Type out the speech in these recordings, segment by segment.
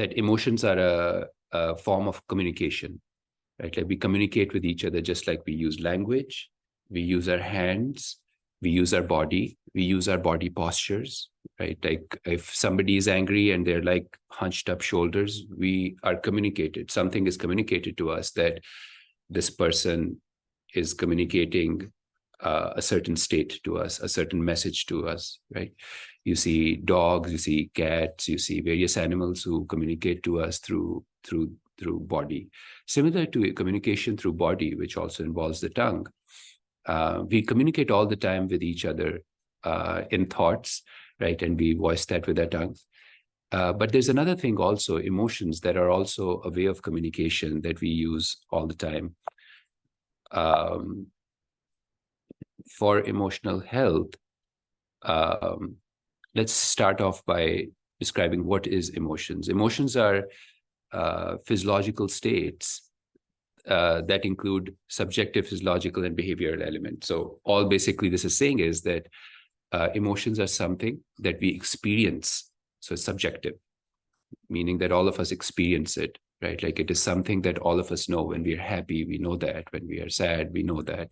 that emotions are a form of communication, right? Like we communicate with each other just like we use language, we use our hands, we use our body, we use our body postures, right? Like if somebody is angry and they're like hunched up shoulders, we are communicated. Something is communicated to us that this person is communicating a certain state to us, a certain message to us, right? You see dogs, you see cats, you see various animals who communicate to us through body. Similar to communication through body, which also involves the tongue. We communicate all the time with each other in thoughts, right? And we voice that with our tongues. But there's another thing also, emotions that are also a way of communication that we use all the time. For emotional health, let's start off by describing what is emotions. Emotions are physiological states that include subjective, physiological, and behavioral elements. So all basically this is saying is that emotions are something that we experience. So it's subjective, meaning that all of us experience it, right? Like it is something that all of us know. When we are happy, we know that. When we are sad, we know that.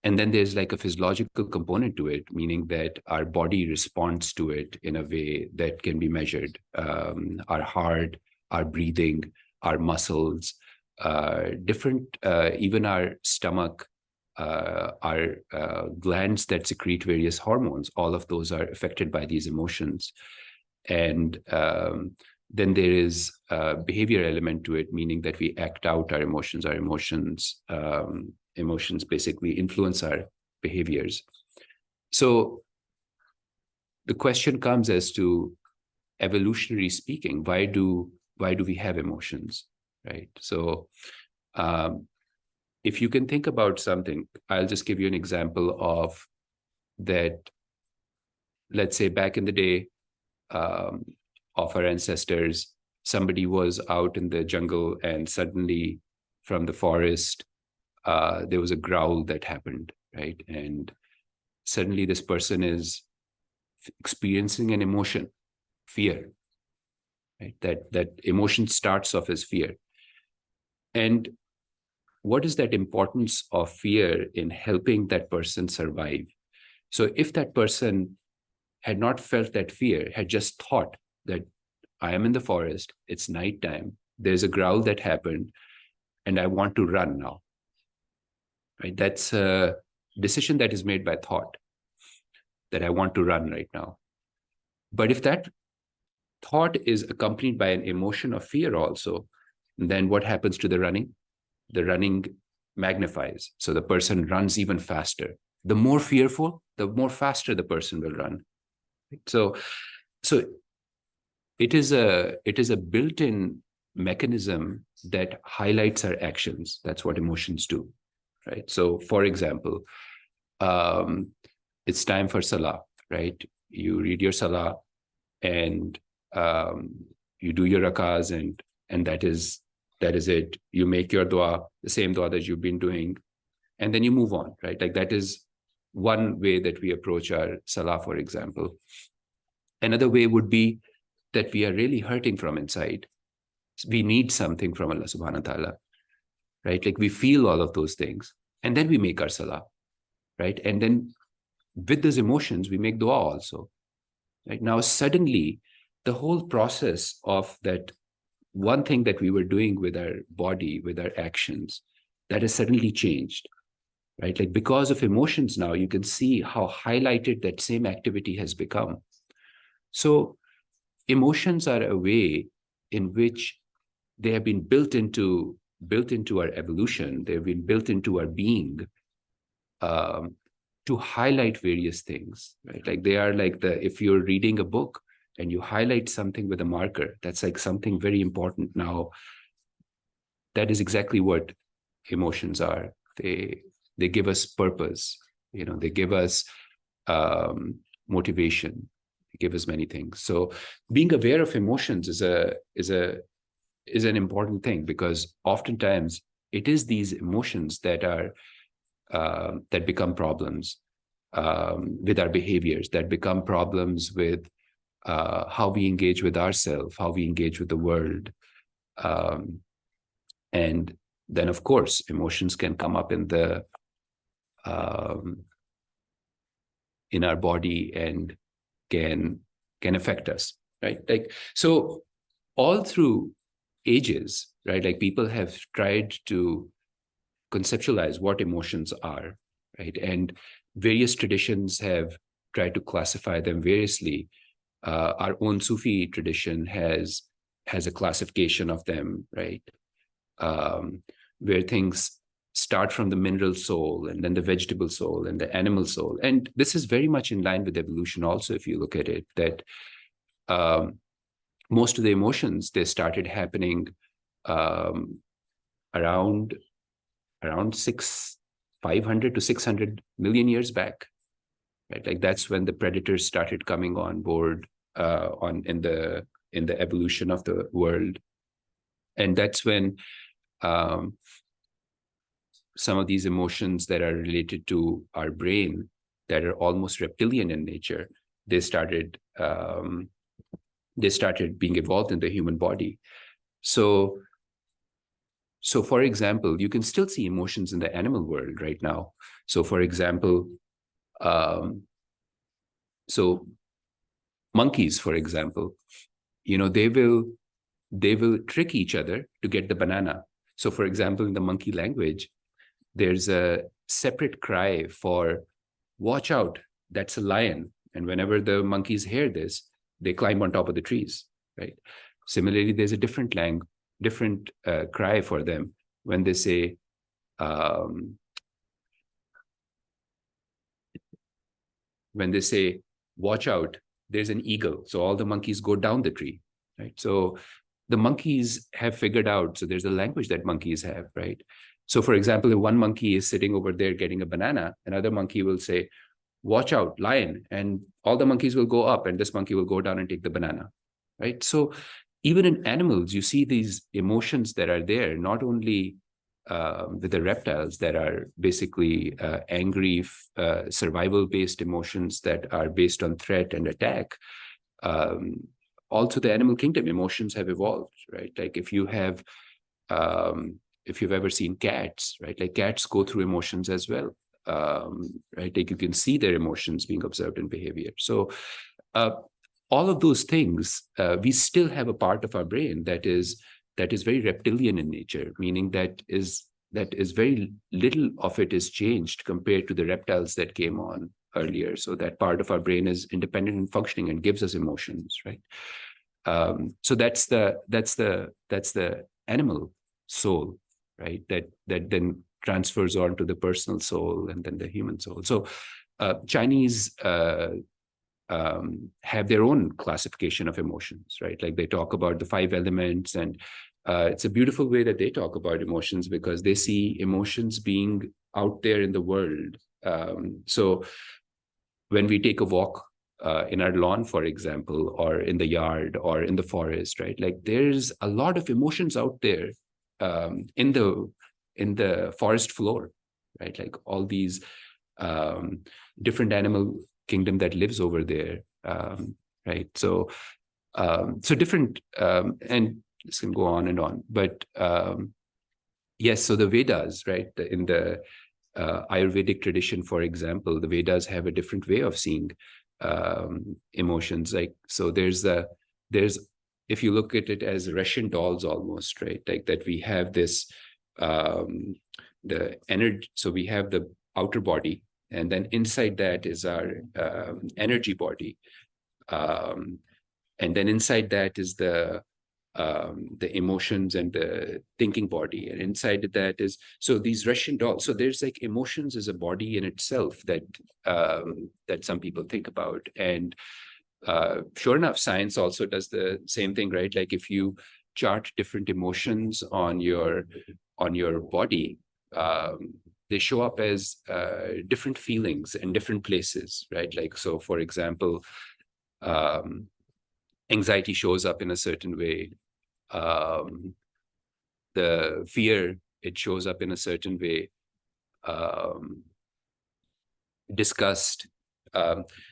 And then there's like a physiological component to it, meaning that our body responds to it in a way that can be measured. Our heart, our breathing, our muscles, different, even our stomach, our glands that secrete various hormones, all of those are affected by these emotions. And then there is a behavior element to it, meaning that we act out our emotions. Our emotions basically influence our behaviors. So the question comes as to, evolutionary speaking, why do we have emotions, right? So if you can think about something, I'll just give you an example of that. Let's say back in the day of our ancestors, somebody was out in the jungle and suddenly from the forest, there was a growl that happened, right? And suddenly this person is experiencing an emotion, fear, right? That emotion starts off as fear. And what is that importance of fear in helping that person survive? So if that person had not felt that fear, had just thought that I am in the forest, it's nighttime, there's a growl that happened, and I want to run now, right? That's a decision that is made by thought, that I want to run right now. But if that thought is accompanied by an emotion of fear also, then what happens to the running? The running magnifies. So the person runs even faster. The more fearful, the more faster the person will run. So it is a built-in mechanism that highlights our actions. That's what emotions do, right? So for example, it's time for salah, right? You read your salah and you do your rakahs, and that is it. You make your dua, the same dua that you've been doing, and then you move on, right? Like that is one way that we approach our salah, for example. Another way would be that we are really hurting from inside. We need something from Allah subhanahu wa ta'ala, right? Like we feel all of those things, and then we make our salah, right? And then with those emotions, we make dua also, right? Now, suddenly, the whole process of that one thing that we were doing with our body, with our actions, that has suddenly changed, right? Like because of emotions now, you can see how highlighted that same activity has become. So emotions are a way in which they have been built into our evolution. They've been built into our being to highlight various things, right? Like they are like if you're reading a book and you highlight something with a marker, that's like something very important. Now, that is exactly what emotions are. They give us purpose, they give us motivation, they give us many things. So being aware of emotions is an important thing, because oftentimes it is these emotions that are that become problems with our behaviors, that become problems with how we engage with ourselves, how we engage with the world. And then, of course, emotions can come up in our body and can affect us, right? Like, so all through ages, right? Like, people have tried to conceptualize what emotions are, right? And various traditions have tried to classify them variously. Our own Sufi tradition has a classification of them, right? Where things start from the mineral soul, and then the vegetable soul, and the animal soul. And this is very much in line with evolution also, if you look at it, that most of the emotions, they started happening around 500 to 600 million years back, right? Like, that's when the predators started coming on board in the evolution of the world. And that's when some of these emotions that are related to our brain, that are almost reptilian in nature, they started being evolved in the human body. So for example, you can still see emotions in the animal world right now. So for example, so monkeys, for example, they will trick each other to get the banana. So for example, in the monkey language, there's a separate cry for "watch out, that's a lion." And whenever the monkeys hear this, they climb on top of the trees, right? Similarly, there's a different cry for them when they say, "watch out, there's an eagle." So all the monkeys go down the tree, right? So the monkeys have figured out, so there's a language that monkeys have, right? So for example, if one monkey is sitting over there getting a banana, another monkey will say, "watch out, lion," and all the monkeys will go up, and this monkey will go down and take the banana, right? So even in animals, you see these emotions that are there, not only with the reptiles that are basically angry, survival-based emotions that are based on threat and attack. Also, the animal kingdom, emotions have evolved, right? Like, if you've ever seen cats, right? Like, cats go through emotions as well, right? Like, you can see their emotions being observed in behavior. So all of those things, we still have a part of our brain that is very reptilian in nature, meaning that is very little of it is changed compared to the reptiles that came on earlier. So that part of our brain is independent and functioning and gives us emotions, right? So that's the animal soul, right? That then transfers on to the personal soul and then the human soul. So Chinese have their own classification of emotions, right? Like, they talk about the 5 elements, and it's a beautiful way that they talk about emotions, because they see emotions being out there in the world. So when we take a walk in our lawn, for example, or in the yard or in the forest, right? Like, there's a lot of emotions out there in the forest floor, right? Like, all these different animal kingdom that lives over there, right? So different, and this can go on and on, but yes, so the Vedas, right? In the Ayurvedic tradition, for example, the Vedas have a different way of seeing emotions. Like, so there's if you look at it as Russian dolls almost, right? Like, that we have this the energy. So we have the outer body, and then inside that is our energy body, and then inside that is the emotions and the thinking body, and inside that is, so these Russian dolls. So there's like emotions as a body in itself that some people think about, and sure enough, science also does the same thing, right? Like, if you chart different emotions on your body, they show up as different feelings in different places, right? Like, so for example, anxiety shows up in a certain way. The fear, it shows up in a certain way. Disgust,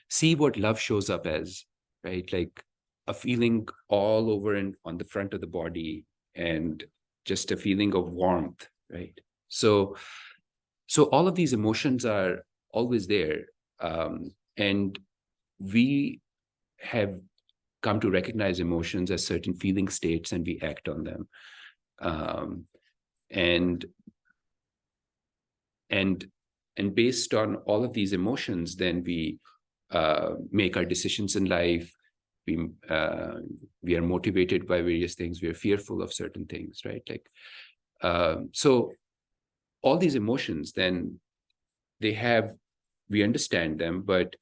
see what love shows up as, right? Like a feeling all over and on the front of the body, and just a feeling of warmth, right? So all of these emotions are always there. And we have come to recognize emotions as certain feeling states, and we act on them. And based on all of these emotions, then we make our decisions in life. We are motivated by various things. We are fearful of certain things, right? Like, so all these emotions, then we understand them, but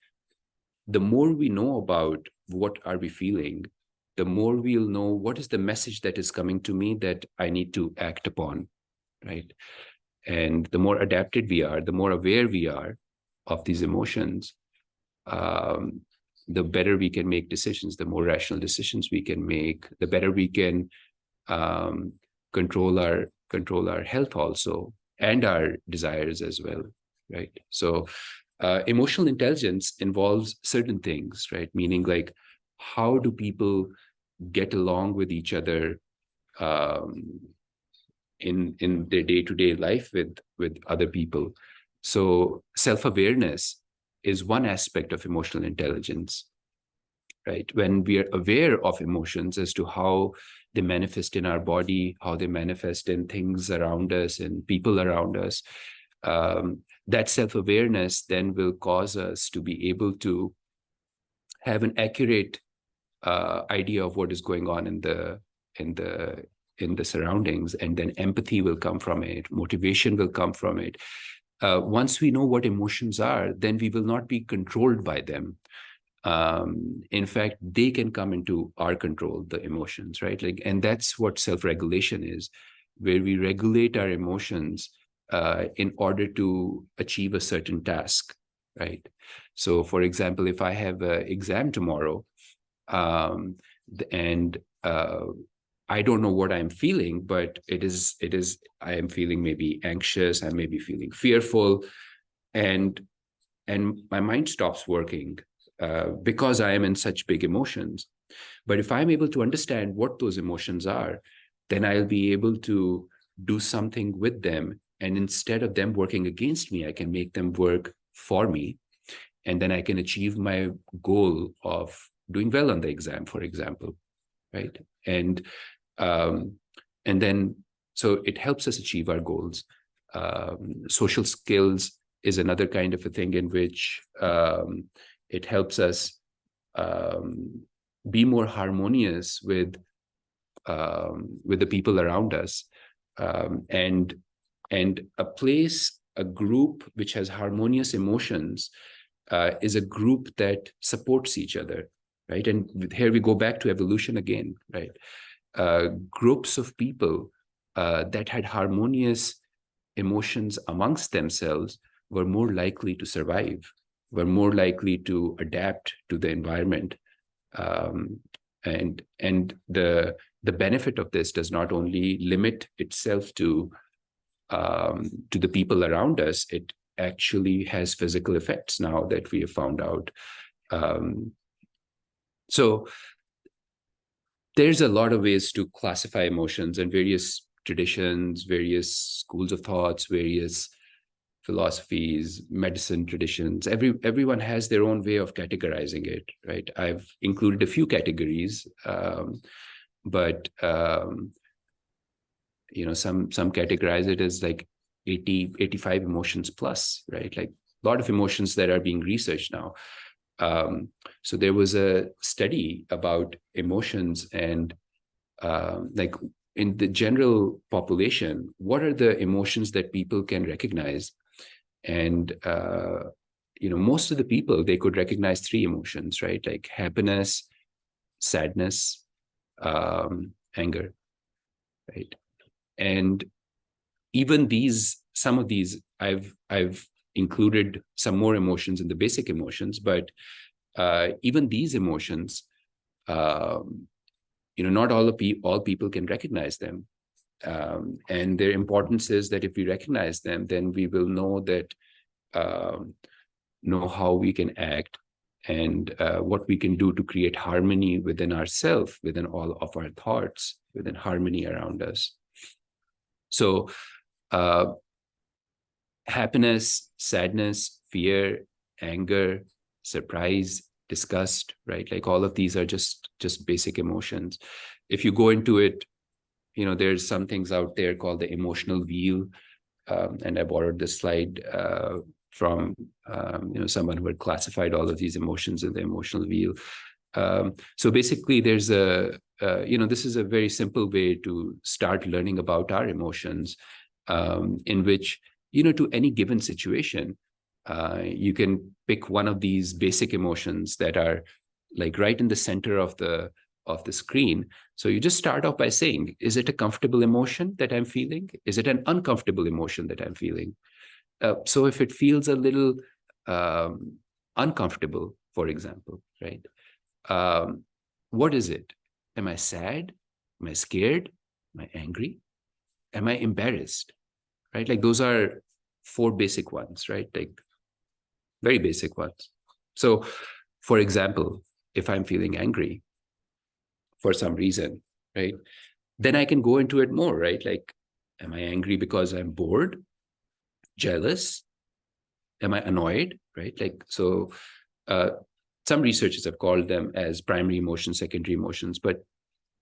the more we know about what are we feeling, the more we'll know what is the message that is coming to me that I need to act upon, right? And the more adapted we are, the more aware we are of these emotions, the better we can make decisions, the more rational decisions we can make, the better we can control our health also, and our desires as well, right? So emotional intelligence involves certain things, right? Meaning, like, how do people get along with each other in their day-to-day life with other people. So self-awareness is one aspect of emotional intelligence, right? When we are aware of emotions as to how they manifest in our body, how they manifest in things around us and people around us, that self-awareness then will cause us to be able to have an accurate idea of what is going on in the surroundings, and then empathy will come from it, motivation will come from it. Once we know what emotions are, then we will not be controlled by them. In fact, they can come into our control, the emotions, right? Like, and that's what self-regulation is, where we regulate our emotions in order to achieve a certain task, right? So, for example, if I have an exam tomorrow, and I don't know what I'm feeling, but I am feeling maybe anxious, I may be feeling fearful, and my mind stops working because I am in such big emotions. But if I'm able to understand what those emotions are, then I'll be able to do something with them. And instead of them working against me, I can make them work for me. And then I can achieve my goal of doing well on the exam, for example, right? And then, so it helps us achieve our goals. Social skills is another kind of a thing in which it helps us be more harmonious with the people around us, and a group which has harmonious emotions is a group that supports each other, right? And here we go back to evolution again, right? Groups of people that had harmonious emotions amongst themselves were more likely to survive, were more likely to adapt to the environment. And the benefit of this does not only limit itself to the people around us, it actually has physical effects now that we have found out. So there's a lot of ways to classify emotions, and various traditions, various schools of thoughts, various philosophies, medicine traditions. Everyone has their own way of categorizing it, right? I've included a few categories, but some categorize it as like 85 emotions plus, right? Like a lot of emotions that are being researched now. So there was a study about emotions, and like in the general population, what are the emotions that people can recognize? And most of the people, they could recognize three emotions, right? Like happiness, sadness, anger, right? And even some of these, I've included some more emotions in the basic emotions, but even these emotions, not all people can recognize them. And their importance is that if we recognize them, then we will know how we can act, and what we can do to create harmony within ourselves, within all of our thoughts, within harmony around us. So happiness, sadness, fear, anger, surprise, disgust, right? Like all of these are just basic emotions. If you go into it, there's some things out there called the emotional wheel. And I borrowed this slide from someone who had classified all of these emotions in the emotional wheel. So basically, there's this is a very simple way to start learning about our emotions, in which, to any given situation, you can pick one of these basic emotions that are like right in the center of the screen. So you just start off by saying, is it a comfortable emotion that I'm feeling? Is it an uncomfortable emotion that I'm feeling? So if it feels a little uncomfortable, for example, right? What is it? Am I sad? Am I scared? Am I angry? Am I embarrassed? Right? Like those are 4 basic ones, right? Like very basic ones. So, for example, if I'm feeling angry for some reason, right, then I can go into it more, right? Like, am I angry because I'm bored, jealous? Am I annoyed, right? Like, so some researchers have called them as primary emotions, secondary emotions, but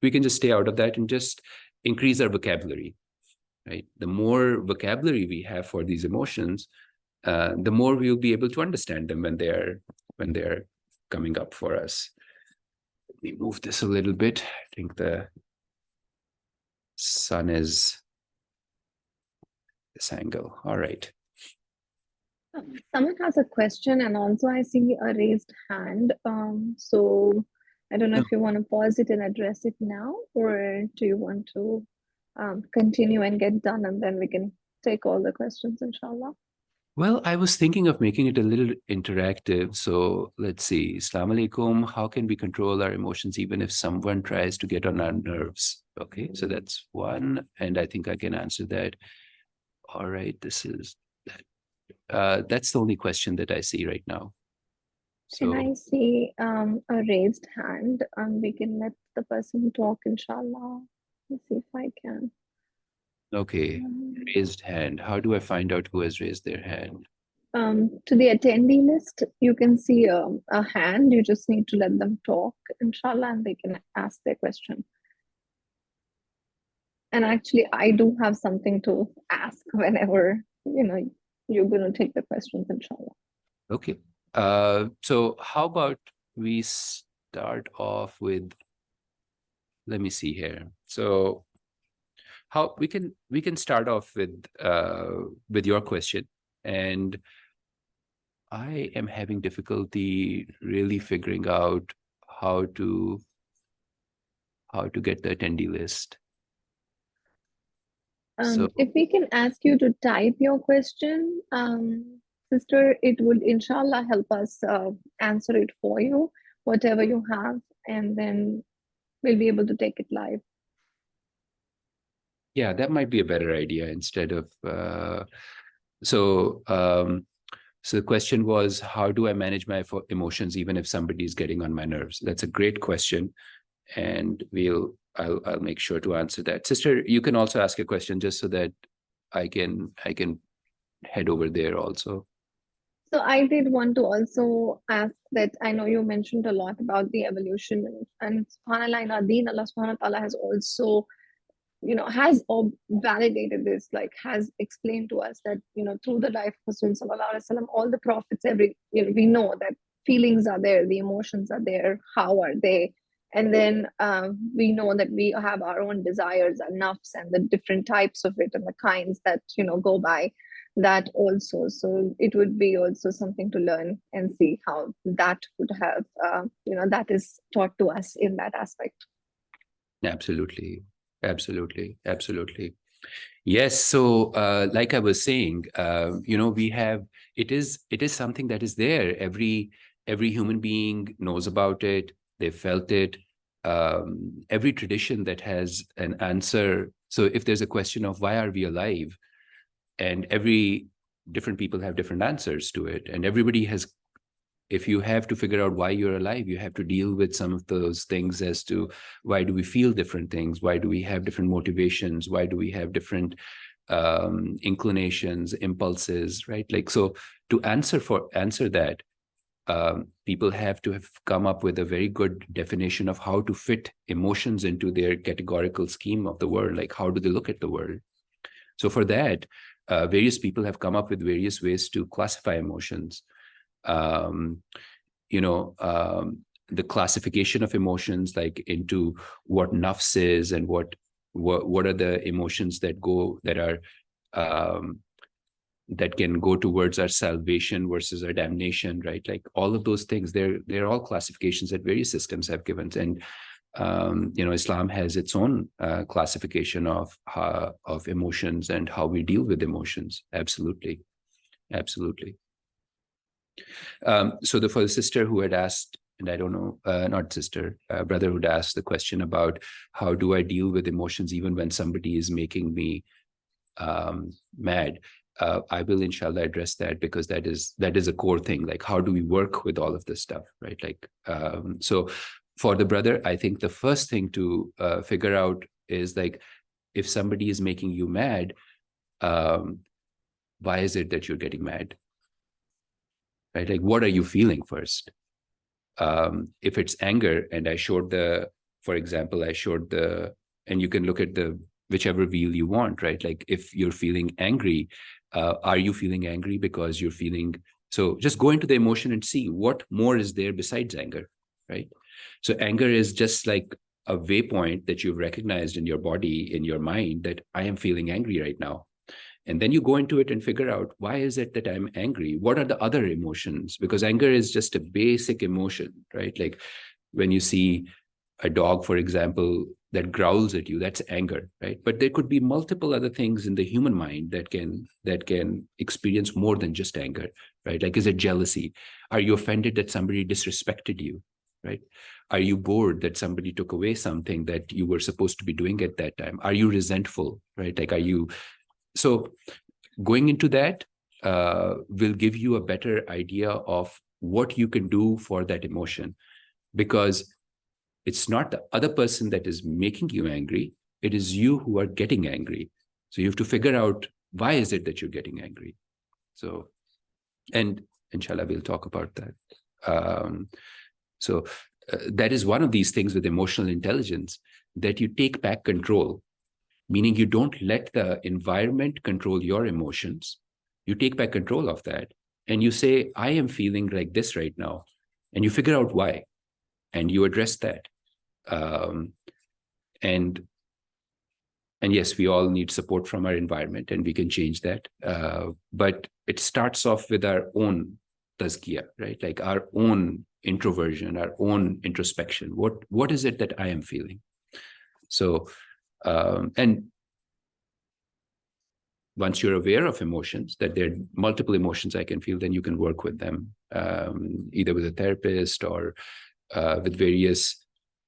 we can just stay out of that and just increase our vocabulary, right? The more vocabulary we have for these emotions, the more we'll be able to understand them when they're coming up for us. Let me move this a little bit. I think the sun is this angle. All right. Someone has a question, and also I see a raised hand. So I don't know if you want to pause it and address it now, or do you want to continue and get done, and then we can take all the questions, inshallah. Well, I was thinking of making it a little interactive. So let's see. Assalamu alaikum. How can we control our emotions even if someone tries to get on our nerves? Okay, so that's one. And I think I can answer that. All right, this is that. That's the only question that I see right now. Can I So, see a raised hand? We can let the person talk, inshallah. Let's see if I can. okay, raised hand. How do I find out who has raised their hand? To the attendee list, you can see a hand. You just need to let them talk, inshallah, and they can ask their question. And actually, I do have something to ask whenever you're going to take the questions, inshallah. Okay. So how about we start off with, let me see here. So how we can start off with your question. And I am having difficulty really figuring out how to get the attendee list. So If we can ask you to type your question, sister, it would inshallah help us answer it for you, whatever you have, and then we'll be able to take it live. yeah, that might be a better idea instead of so the question was, how do I manage my emotions even if somebody's getting on my nerves? That's a great question, and I'll make sure to answer that. Sister, you can also ask a question just so that I can head over there also. So I did want to also ask that I know you mentioned a lot about the evolution, and subhanallah, in our deen, Allah subhanahu wa ta'ala has also has validated this, like has explained to us that through the life of Rasul sallallahu alaihi wasallam, all the prophets, we know that feelings are there, the emotions are there, how are they, and then we know that we have our own desires and nafs and the different types of it and the kinds that go by that also. So it would be also something to learn and see how that would have that is taught to us in that aspect. Absolutely. Absolutely. Yes. So, like I was saying, we have, it is something that is there. Every human being knows about it. They felt it. Every tradition that has an answer. So if there's a question of why are we alive, and every different people have different answers to it, and everybody has if you have to figure out why you're alive, you have to deal with some of those things as to why do we feel different things? Why do we have different motivations? Why do we have different inclinations, impulses, right? Like, so to answer that, people have to have come up with a very good definition of how to fit emotions into their categorical scheme of the world. Like, how do they look at the world? So for that, various people have come up with various ways to classify emotions. The classification of emotions, like into what nafs is and what are the emotions that can go towards our salvation versus our damnation, right? Like all of those things, they're all classifications that various systems have given. And Islam has its own classification of emotions and how we deal with emotions. Absolutely. So for the sister who had asked, and I don't know, not sister, brother who'd asked the question about how do I deal with emotions even when somebody is making me mad. I will inshallah address that, because that is a core thing. Like, how do we work with all of this stuff, right? Like, so for the brother, I think the first thing to figure out is, like, if somebody is making you mad, why is it that you're getting mad? Right? Like, what are you feeling first? If it's anger, and for example, and you can look at whichever wheel you want, right? Like, if you're feeling angry, are you feeling angry because you're feeling, so just go into the emotion and see what more is there besides anger, right? So anger is just like a waypoint that you've recognized in your body, in your mind, that I am feeling angry right now. And then you go into it and figure out, why is it that I'm angry? What are the other emotions? Because anger is just a basic emotion, right? Like when you see a dog, for example, that growls at you, that's anger, right? But there could be multiple other things in the human mind that can experience more than just anger, right? Like, is it jealousy? Are you offended that somebody disrespected you, right? Are you bored that somebody took away something that you were supposed to be doing at that time? Are you resentful, right? Like, so going into that will give you a better idea of what you can do for that emotion, because it's not the other person that is making you angry. It is you who are getting angry. So you have to figure out, why is it that you're getting angry? So, and inshallah, we'll talk about that. That is one of these things with emotional intelligence, that you take back control, meaning you don't let the environment control your emotions. You take back control of that, and you say, I am feeling like this right now. And you figure out why, and you address that. And yes, we all need support from our environment, and we can change that. But it starts off with our own tazkiyah, right? Like our own introversion, our own introspection. What is it that I am feeling? So, and once you're aware of emotions, that there are multiple emotions I can feel, then you can work with them, either with a therapist or with various,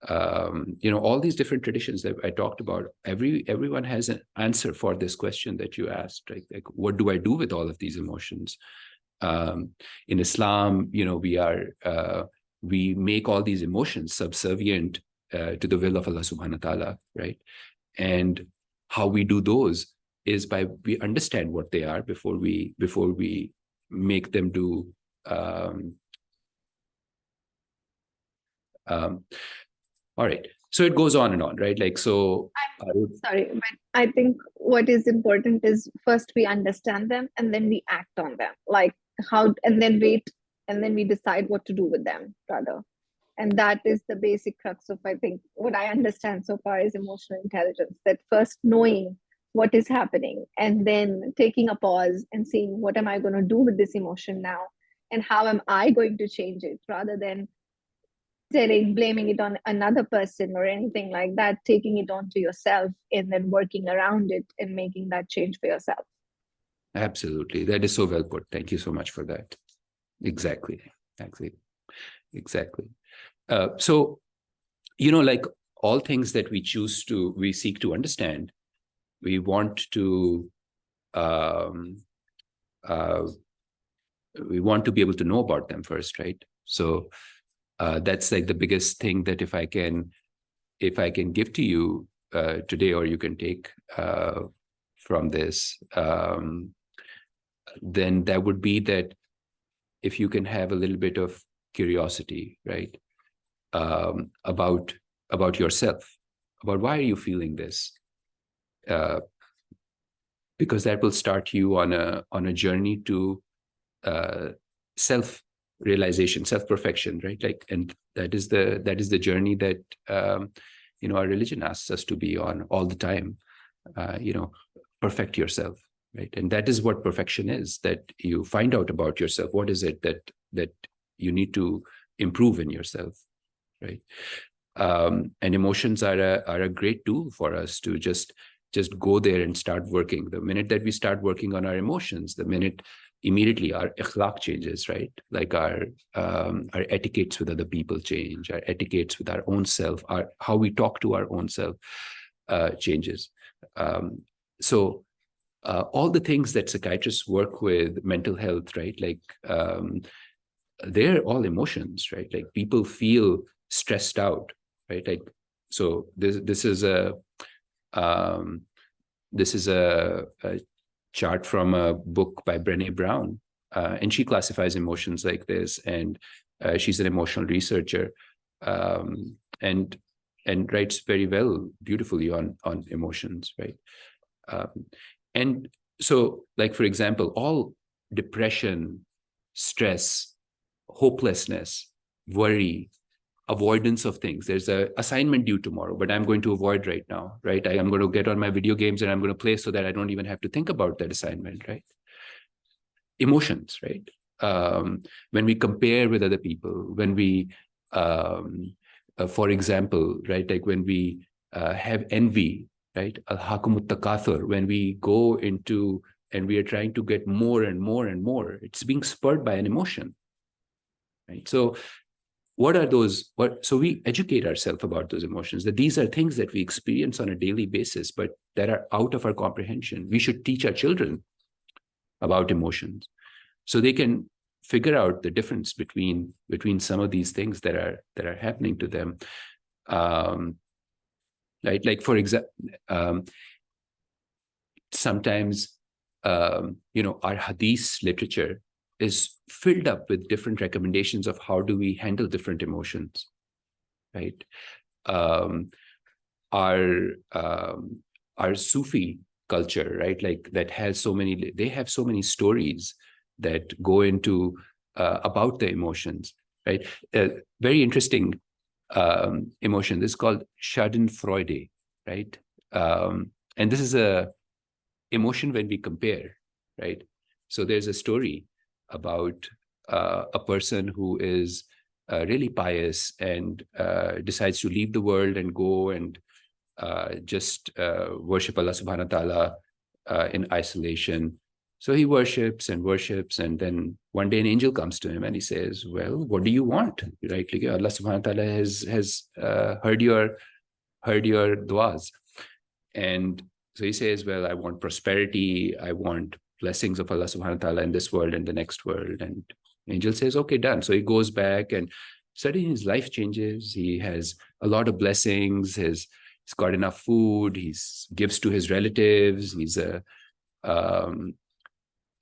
all these different traditions that I talked about. Everyone has an answer for this question that you asked, right? Like, what do I do with all of these emotions? In Islam, we make all these emotions subservient to the will of Allah subhanahu wa ta'ala, right? And how we do those is by we understand what they are before we make them do all right. So it goes on and on, right? Like, so Sorry, but I think what is important is first we understand them and then we act on them. Like how, and then wait, and then we decide what to do with them, rather. And that is the basic crux of, I think, what I understand so far is emotional intelligence, that first knowing what is happening and then taking a pause and seeing, what am I going to do with this emotion now? And how am I going to change it, rather than blaming it on another person or anything like that, taking it onto yourself and then working around it and making that change for yourself. Absolutely. That is so well put. Thank you so much for that. Exactly. So, like all things that we seek to understand, we want to we want to be able to know about them first, right? So that's like the biggest thing that if I can give to you today, or you can take from this, then that would be that if you can have a little bit of curiosity, right, about yourself, about why are you feeling this, because that will start you on a journey to self-realization, self-perfection, right? Like, and that is the journey that our religion asks us to be on all the time. Perfect yourself, right? And that is what perfection is, that you find out about yourself. What is it that you need to improve in yourself, right? And emotions are a great tool for us to just go there and start working. The minute that we start working on our emotions, immediately our akhlaq changes, right? Like our etiquettes with other people change, our etiquettes with our own self, how we talk to our own self changes. So all the things that psychiatrists work with, mental health, right? Like they're all emotions, right? Like people feel stressed out, right? Like, so this is a chart from a book by Brené Brown, and she classifies emotions like this, and she's an emotional researcher, and writes very well, beautifully on emotions, right? And so, like, for example, all depression, stress, hopelessness, worry, avoidance of things. There's an assignment due tomorrow, but I'm going to avoid right now, right? I am going to get on my video games and I'm going to play so that I don't even have to think about that assignment, right? Emotions, right? When we compare with other people, when we, for example, right, like when we have envy, right? Al-hakumut takathur, when we go into and we are trying to get more and more and more, it's being spurred by an emotion, right? So what are those? So we educate ourselves about those emotions, that these are things that we experience on a daily basis, but that are out of our comprehension. We should teach our children about emotions so they can figure out the difference between some of these things that are happening to them. Right? Like, for example, sometimes, our hadith literature is filled up with different recommendations of how do we handle different emotions, right? Our Sufi culture, right? Like that has they have so many stories that go into about the emotions, right? Very interesting emotion. This is called Schadenfreude, right? And this is a emotion when we compare, right? So there's a story about a person who is really pious and decides to leave the world and go and just worship Allah subhanahu wa ta'ala in isolation. So he worships, and then one day an angel comes to him and he says, well, what do you want? Right? Like, Allah subhanahu wa ta'ala has heard your duas. And so he says, well, I want prosperity, I want blessings of Allah subhanahu wa ta'ala in this world and the next world. And angel says, okay, done. So he goes back, and suddenly his life changes. He has a lot of blessings. He's got enough food. He gives to his relatives.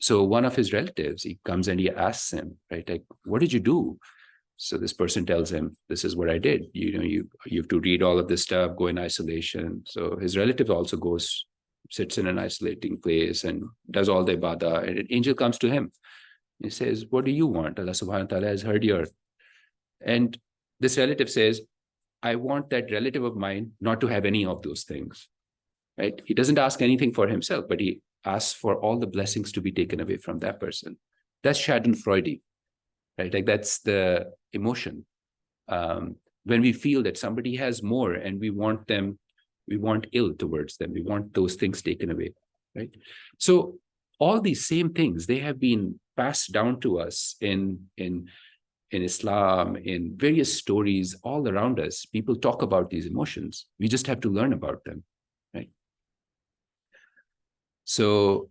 So one of his relatives, he comes and he asks him, right, like, what did you do? So this person tells him, this is what I did. You have to read all of this stuff, go in isolation. So his relative also goes, sits in an isolating place and does all the ibadah. And an angel comes to him. He says, what do you want? Allah subhanahu wa ta'ala has heard your. And this relative says, I want that relative of mine not to have any of those things, right? He doesn't ask anything for himself, but he asks for all the blessings to be taken away from that person. That's Schadenfreude, right? Like that's the emotion. When we feel that somebody has more and we want ill towards them, we want those things taken away, right? So all these same things, they have been passed down to us in Islam, in various stories all around us. People talk about these emotions. We just have to learn about them, right? So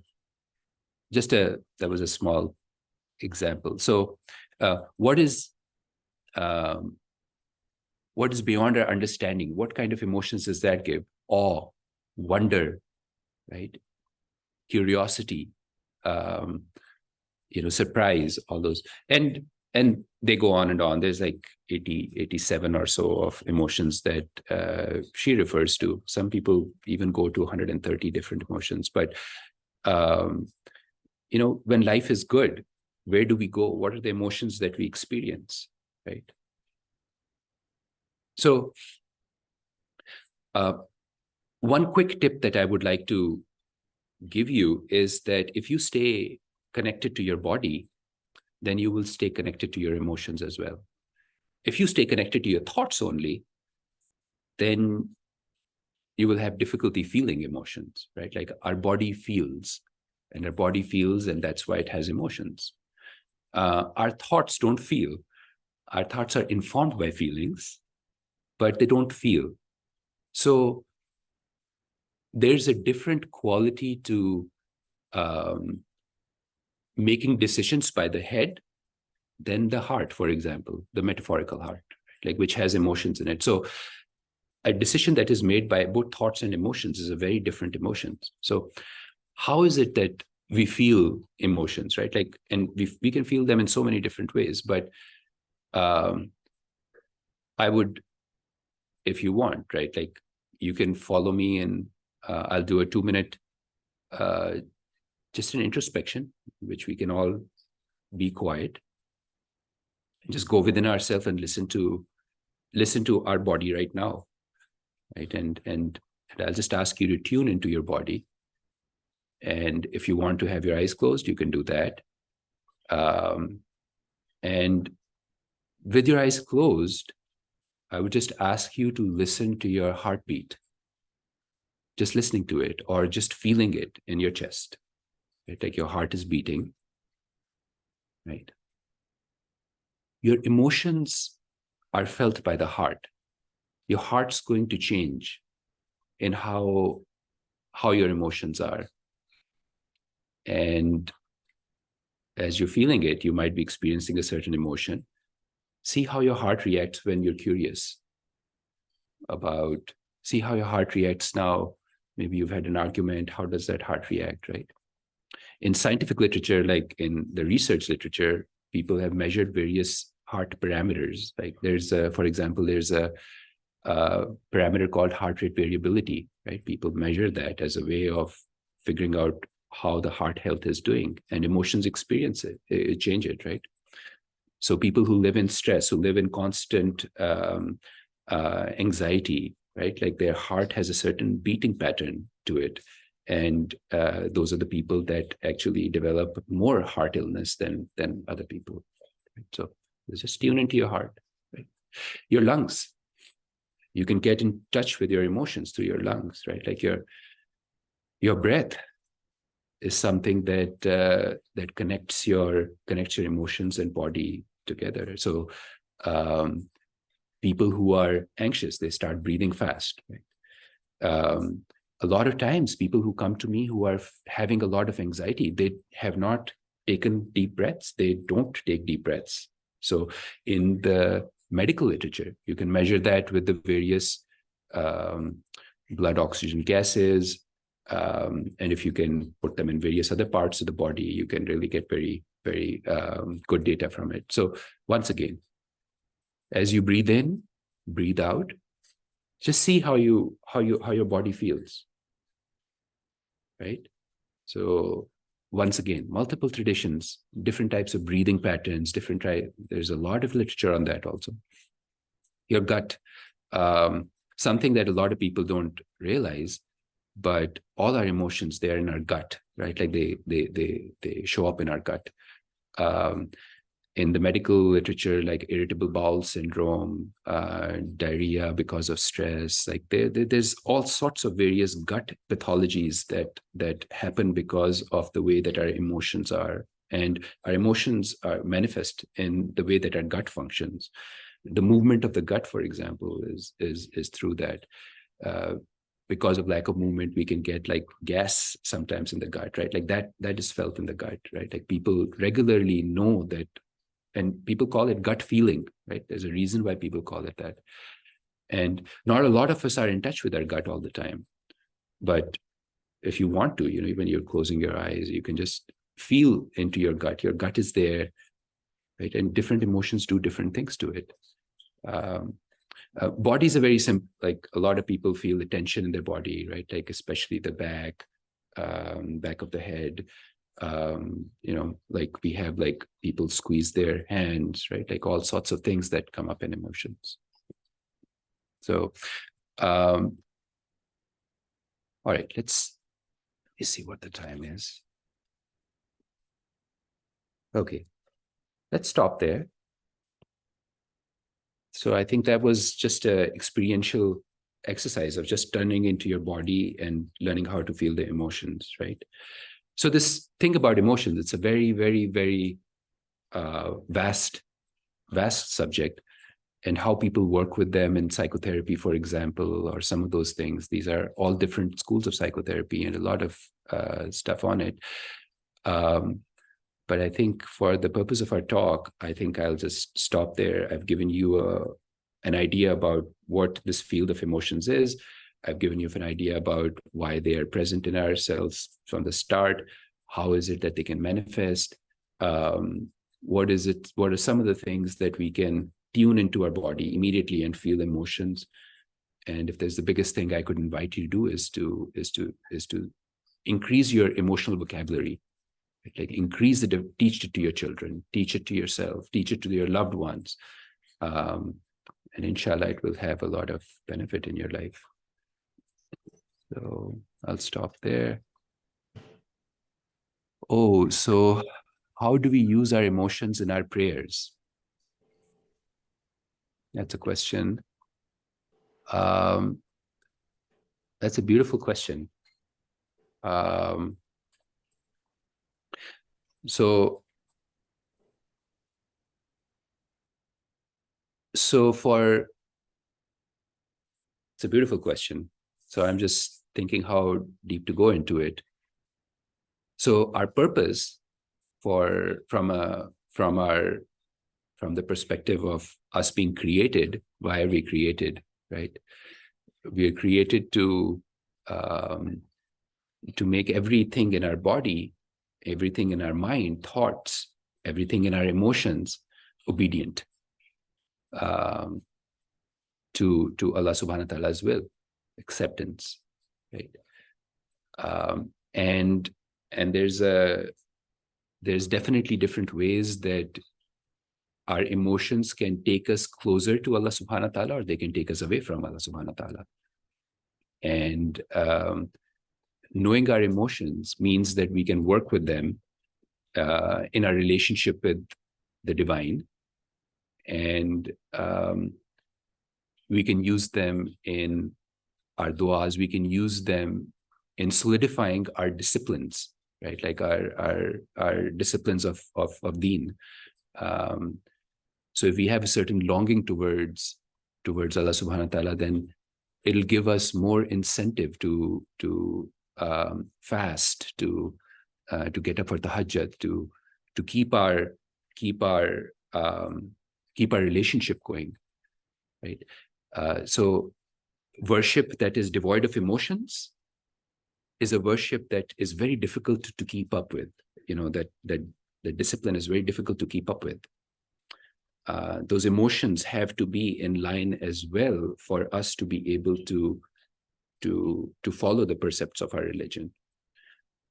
that was a small example. So what is beyond our understanding? What kind of emotions does that give? Awe, wonder, right? Curiosity, surprise, all those. And they go on and on. There's like 87 or so of emotions that she refers to. Some people even go to 130 different emotions. But, when life is good, where do we go? What are the emotions that we experience, right? So one quick tip that I would like to give you is that if you stay connected to your body, then you will stay connected to your emotions as well. If you stay connected to your thoughts only, then you will have difficulty feeling emotions, right? Like our body feels, and that's why it has emotions. Our thoughts don't feel. Our thoughts are informed by feelings, but they don't feel. So there's a different quality to making decisions by the head than the heart, for example, the metaphorical heart, like which has emotions in it. So a decision that is made by both thoughts and emotions is a very different emotions. So how is it that we feel emotions, right? Like, and we can feel them in so many different ways, but I would, if you want, right, like you can follow me and I'll do a 2-minute just an introspection, which we can all be quiet and just go within ourselves and listen to our body right now, right? And I'll just ask you to tune into your body. And if you want to have your eyes closed, you can do that. And with your eyes closed, I would just ask you to listen to your heartbeat, just listening to it or just feeling it in your chest, right? Like your heart is beating, right? Your emotions are felt by the heart. Your heart's going to change in how your emotions are. And as you're feeling it, you might be experiencing a certain emotion. See how your heart reacts when you're curious about, see how your heart reacts now. Maybe you've had an argument. How does that heart react, right? In scientific literature, like in the research literature, people have measured various heart parameters. Like for example, there's a parameter called heart rate variability, right? People measure that as a way of figuring out how the heart health is doing, and emotions experience it change it, right? So people who live in stress, who live in constant anxiety, right? Like their heart has a certain beating pattern to it. And those are the people that actually develop more heart illness than other people. Right? So just tune into your heart, right? Your lungs. You can get in touch with your emotions through your lungs, right? Like your breath is something that connects your emotions and body together. So people who are anxious, they start breathing fast, right? A lot of times people who come to me who are having a lot of anxiety, they have not taken deep breaths. They don't take deep breaths. So in the medical literature, you can measure that with the various blood oxygen gases. And if you can put them in various other parts of the body, you can really get very, very good data from it. So once again, as you breathe in, breathe out, just see how your body feels, right? So once again, multiple traditions, different types of breathing patterns, there's a lot of literature on that also. Your gut, something that a lot of people don't realize, but all our emotions, they are in our gut, right? Like they show up in our gut. In the medical literature, like irritable bowel syndrome, diarrhea because of stress, like there's all sorts of various gut pathologies that happen because of the way that our emotions are, and our emotions are manifest in the way that our gut functions. The movement of the gut, for example, is through that. because of lack of movement, we can get like gas sometimes in the gut, right? Like that is felt in the gut, right? Like people regularly know that, and people call it gut feeling, right? There's a reason why people call it that. And not a lot of us are in touch with our gut all the time. But if you want to, you know, even you're closing your eyes, you can just feel into your gut. Your gut is there, right? And different emotions do different things to it. Body is a very simple, like a lot of people feel the tension in their body, right? Like especially the back of the head. You know, like we have like people squeeze their hands, right? Like all sorts of things that come up in emotions. So, all right, let's see what the time is. Okay, let's stop there. So I think that was just an experiential exercise of just turning into your body and learning how to feel the emotions, right? So this thing about emotions, it's a very, very, very vast subject, and how people work with them in psychotherapy, for example, or some of those things. These are all different schools of psychotherapy and a lot of stuff on it. But I think for the purpose of our talk, I think I'll just stop there. I've given you an idea about what this field of emotions is. I've given you an idea about why they are present in ourselves from the start. How is it that they can manifest? What are some of the things that we can tune into our body immediately and feel emotions? And if there's the biggest thing I could invite you to do is to increase your emotional vocabulary. Like increase it, teach it to your children, teach it to yourself, teach it to your loved ones. And inshallah, it will have a lot of benefit in your life. So I'll stop there. Oh, so how do we use our emotions in our prayers? That's a question. That's a beautiful question. So it's a beautiful question. So I'm just thinking how deep to go into it. So our purpose from the perspective of us being created, why are we created, right? We are created to make everything in our body, everything in our mind, thoughts, everything in our emotions obedient to Allah subhanahu wa ta'ala's will, acceptance, right? And there's definitely different ways that our emotions can take us closer to Allah subhanahu wa ta'ala, or they can take us away from Allah subhanahu wa ta'ala. And knowing our emotions means that we can work with them in our relationship with the divine, and we can use them in our du'as, we can use them in solidifying our disciplines, right? Like our disciplines of deen. So if we have a certain longing towards Allah subhanahu wa ta'ala, then it'll give us more incentive to fast, to get up for tahajjud, to keep our relationship going, right? So worship that is devoid of emotions is a worship that is very difficult to keep up with. You know, that the discipline is very difficult to keep up with. Those emotions have to be in line as well for us to be able to follow the precepts of our religion.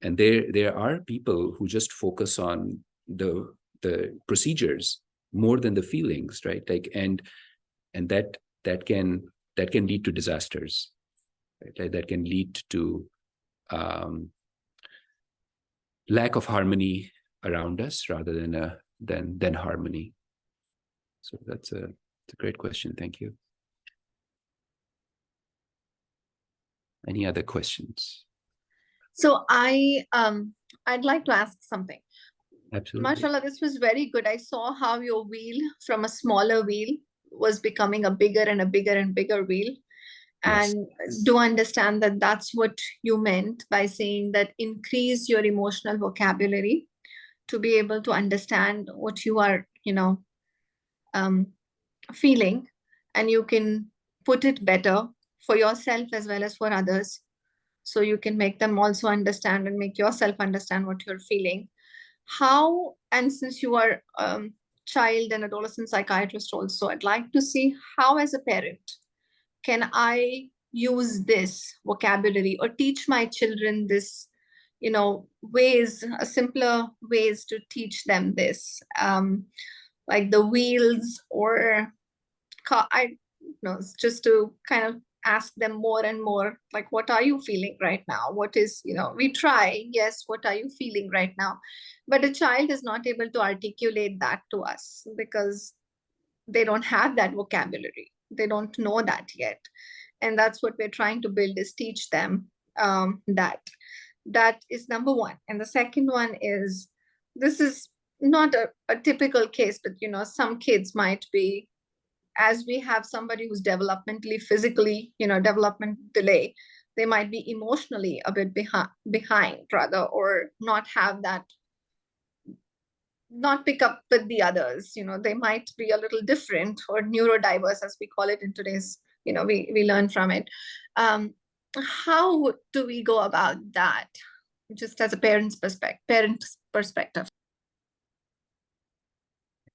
And there are people who just focus on the procedures more than the feelings, right? Like and that can lead to disasters, right? Like that can lead to lack of harmony around us rather than harmony. So that's a great question. Thank you. Any other questions? So I'd like to ask something. Absolutely. MashaAllah, this was very good. I saw how your wheel from a smaller wheel was becoming a bigger and a bigger and bigger wheel. Yes. And do understand that that's what you meant by saying that increase your emotional vocabulary to be able to understand what you are, um, feeling, and you can put it better for yourself as well as for others. So you can make them also understand and make yourself understand what you're feeling. How, and since you are child and adolescent psychiatrist also, I'd like to see how as a parent can I use this vocabulary or teach my children this, ways, simpler ways to teach them this, like the wheels or I know, just to kind of ask them more and more, like, what are you feeling right now? What is, we try, yes, what are you feeling right now? But a child is not able to articulate that to us because they don't have that vocabulary. They don't know that yet. And that's what we're trying to build, is teach them that. That is number one. And the second one is, this is not a typical case, but some kids might be, as we have somebody who's developmentally, physically, development delay, they might be emotionally a bit behind rather, or not have that, not pick up with the others. They might be a little different or neurodiverse, as we call it in today's, we learn from it. How do we go about that, just as a parent's perspective?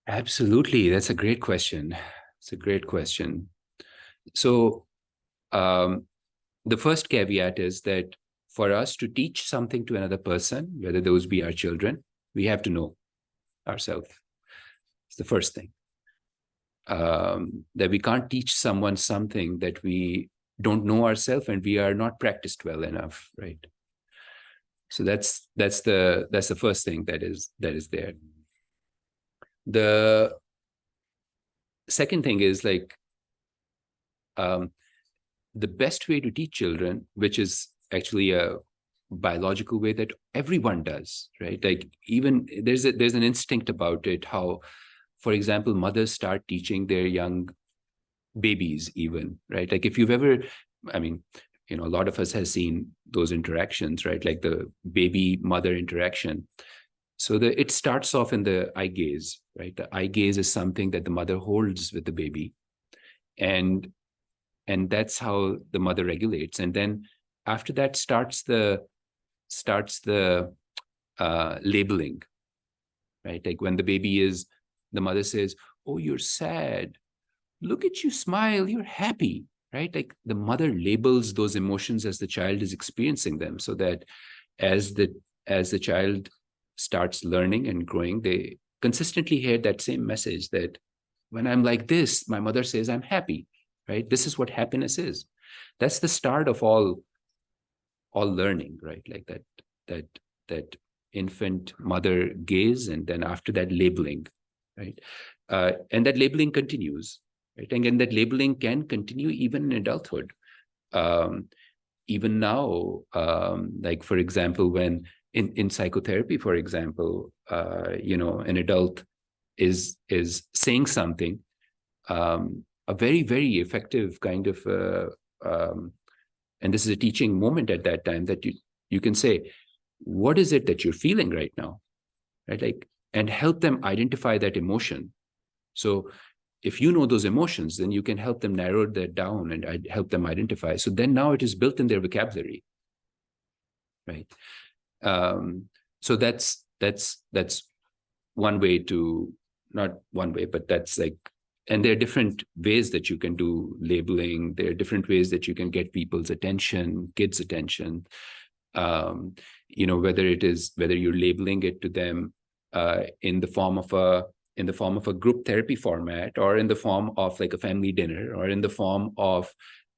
Absolutely. That's a great question. It's a great question. So the first caveat is that for us to teach something to another person, whether those be our children, we have to know ourselves. It's the first thing. That we can't teach someone something that we don't know ourselves and we are not practiced well enough, right? So that's the first thing that is there. The second thing is like the best way to teach children, which is actually a biological way that everyone does, right? Like even there's an instinct about it, how, for example, mothers start teaching their young babies even, right? Like if you've ever, I mean, a lot of us has seen those interactions, right? Like the baby mother interaction. So it starts off in the eye gaze, right? The eye gaze is something that the mother holds with the baby. And that's how the mother regulates. And then after that starts the labeling, right? Like when the baby is, the mother says, "Oh, you're sad. Look at you smile. You're happy," right? Like the mother labels those emotions as the child is experiencing them, so that as the child starts learning and growing, they consistently hear that same message that when I'm like this, my mother says I'm happy, right? This is what happiness is. That's the start of all learning, right? Like that infant mother gaze, and then after that labeling, right? And that labeling continues, right? And that labeling can continue even in adulthood. Even now, like for example, when in psychotherapy, for example, an adult is saying something, a very, very effective kind of and this is a teaching moment at that time, that you can say, what is it that you're feeling right now, right? Like, and help them identify that emotion. So if you know those emotions, then you can help them narrow that down and help them identify. So then now it is built in their vocabulary, right? So that's one way to, not one way, but that's like, and there are different ways that you can do labeling. There are different ways that you can get people's attention, kids' attention. Whether you're labeling it to them in the form of a group therapy format, or in the form of like a family dinner, or in the form of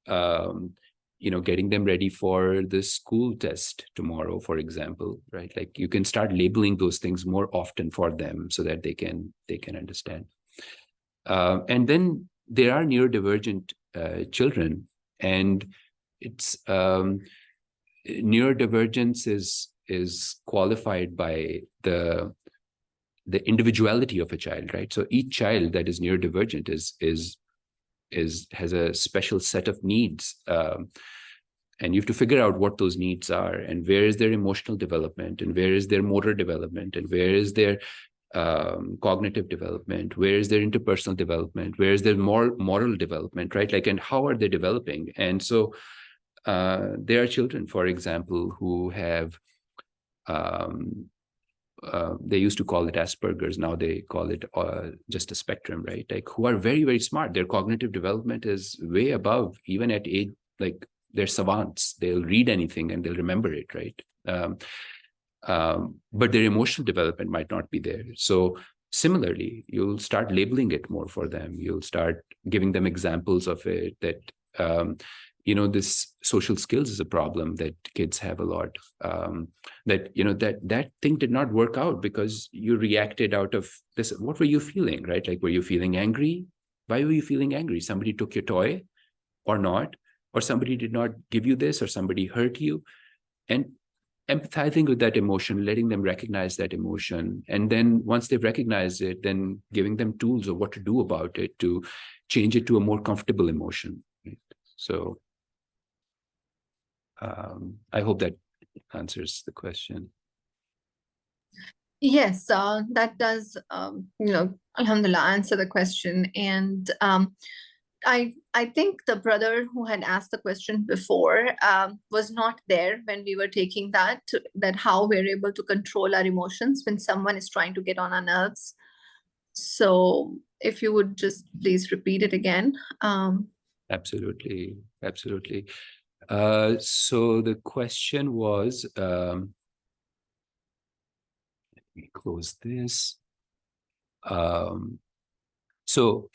getting them ready for the school test tomorrow, for example, right? Like you can start labeling those things more often for them so that they can understand. And then there are neurodivergent children, and it's neurodivergence is qualified by the individuality of a child, right? So each child that is neurodivergent is has a special set of needs, and you have to figure out what those needs are, and where is their emotional development, and where is their motor development, and where is their cognitive development, where is their interpersonal development, where is their moral development, right? Like, and how are they developing? And so there are children, for example, who have they used to call it Asperger's. Now they call it just a spectrum, right? Like, who are very, very smart. Their cognitive development is way above, even at age, like, they're savants. They'll read anything and they'll remember it, right? But their emotional development might not be there. So similarly, you'll start labeling it more for them. You'll start giving them examples of it, that this social skills is a problem that kids have a lot. That that thing did not work out because you reacted out of this. What were you feeling, right? Like, were you feeling angry? Why were you feeling angry? Somebody took your toy, or not, or somebody did not give you this, or somebody hurt you, and empathizing with that emotion, letting them recognize that emotion, and then once they've recognized it, then giving them tools of what to do about it to change it to a more comfortable emotion. Right? So I hope that answers the question. Yes, that does, alhamdulillah, answer the question. And I think the brother who had asked the question before was not there when we were taking that how we're able to control our emotions when someone is trying to get on our nerves. So if you would just please repeat it again. Absolutely. So the question was, let me close this. So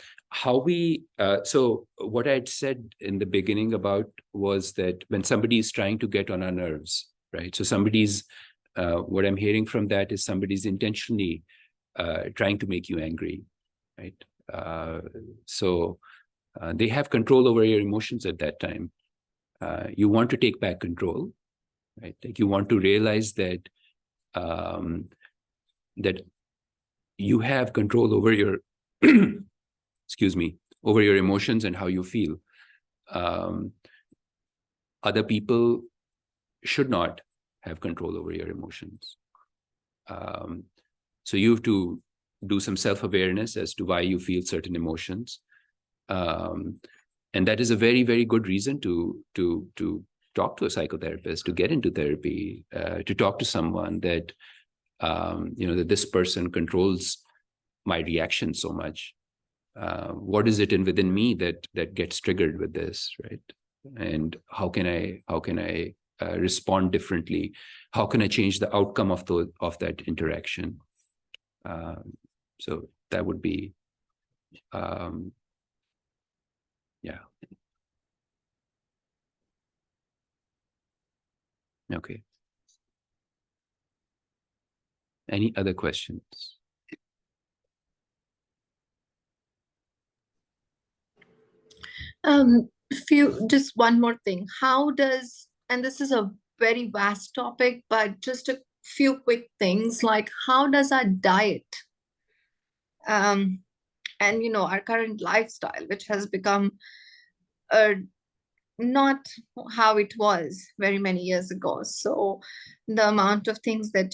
what I'd said in the beginning about was that when somebody is trying to get on our nerves, right? So somebody's, what I'm hearing from that is somebody's intentionally trying to make you angry, right? So they have control over your emotions at that time. You want to take back control, right? Like, you want to realize that that you have control over your excuse me, over your emotions and how you feel. Other people should not have control over your emotions. So you have to do some self-awareness as to why you feel certain emotions. And that is a very, very good reason to talk to a psychotherapist, to get into therapy, to talk to someone that, that this person controls my reaction so much. What is it within me that gets triggered with this, right? And how can I respond differently? How can I change the outcome of that interaction? So that would be, yeah. Okay. Any other questions? Just one more thing. How does, and this is a very vast topic, but just a few quick things, like how does our diet and our current lifestyle, which has become not how it was very many years ago. So the amount of things that,